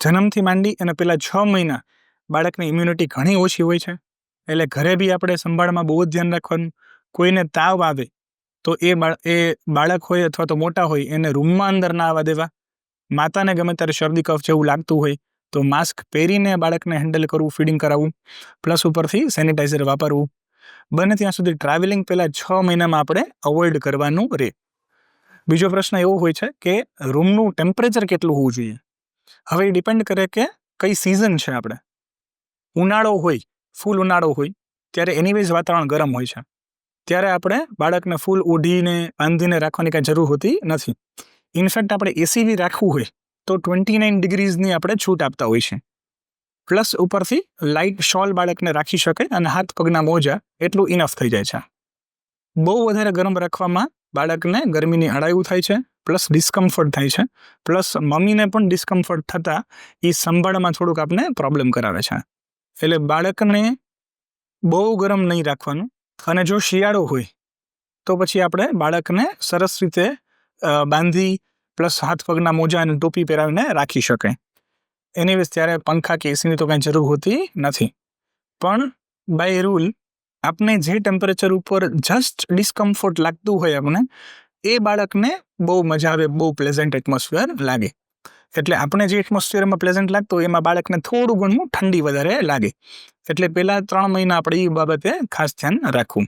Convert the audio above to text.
જન્મથી માંડી અને પહેલાં 6 મહિના બાળકની ઇમ્યુનિટી ઘણી ઓછી હોય છે. એટલે ઘરે બી આપણે સંભાળમાં બહુ જ ધ્યાન રાખવાનું. કોઈને તાવ આવે તો એ બાળક હોય અથવા તો મોટા હોય એને રૂમમાં અંદર ના આવવા દેવા. માતાને ગમે ત્યારે શરદી કફ જેવું લાગતું હોય તો માસ્ક પહેરીને બાળકને હેન્ડલ કરવું, ફીડિંગ કરાવવું, પ્લસ ઉપરથી સેનિટાઈઝર વાપરવું. બને ત્યાં સુધી ટ્રાવેલિંગ પહેલાં 6 મહિનામાં આપણે અવોઇડ કરવાનું રહે. બીજો પ્રશ્ન એવો હોય છે કે રૂમનું ટેમ્પરેચર કેટલું હોવું જોઈએ. હવે એ ડિપેન્ડ કરે કે કઈ સિઝન છે. આપણે ઉનાળો હોય, ફૂલ ઉનાળો હોય ત્યારે એનીવેઝ વાતાવરણ ગરમ હોય છે. ત્યારે આપણે બાળકને ફૂલ ઓઢીને બાંધીને રાખવાની કાંઈ જરૂર હોતી નથી. ઇનફેક્ટ આપણે એસી બી રાખવું હોય તો 29 ડિગ્રીઝની આપણે છૂટ આપતા હોય છે. પ્લસ ઉપરથી લાઇટ શોલ બાળકને રાખી શકે અને હાથ પગના મોજા એટલું ઇનફ થઈ જાય છે. બહુ વધારે ગરમ રાખવામાં બાળકને ગરમીની અડાયું થાય છે, પ્લસ ડિસ્કમ્ફર્ટ થાય છે, પ્લસ મમ્મીને પણ ડિસ્કમ્ફર્ટ થતાં એ સંભાળમાં થોડુંક આપણે પ્રોબ્લેમ કરાવે છે. એટલે બાળકને બહુ ગરમ નહીં રાખવાનું. અને જો શિયાળો હોય તો પછી આપણે બાળકને સરસ રીતે બાંધી પ્લસ હાથ પગના મોજા અને ટોપી પહેરાવીને રાખી શકાય. એનીવેઝ ત્યારે પંખા કે એસીની તો કાંઈ જરૂર હોતી નથી. પણ બાય રૂલ આપણે જે ટેમ્પરેચર ઉપર જસ્ટ ડિસ્કમ્ફર્ટ લાગતું હોય આપણે એ બાળકને બહુ મજા આવે, બહુ પ્લેઝન્ટ એટમોસ્ફિયર લાગે. એટલે આપણે જે એટમોસ્ફિયરમાં પ્લેઝન્ટ લાગતું હોય એમાં બાળકને થોડું ઘણું ઠંડી વધારે લાગે. એટલે પહેલાં 3 મહિના આપણે એ બાબતે ખાસ ધ્યાન રાખવું.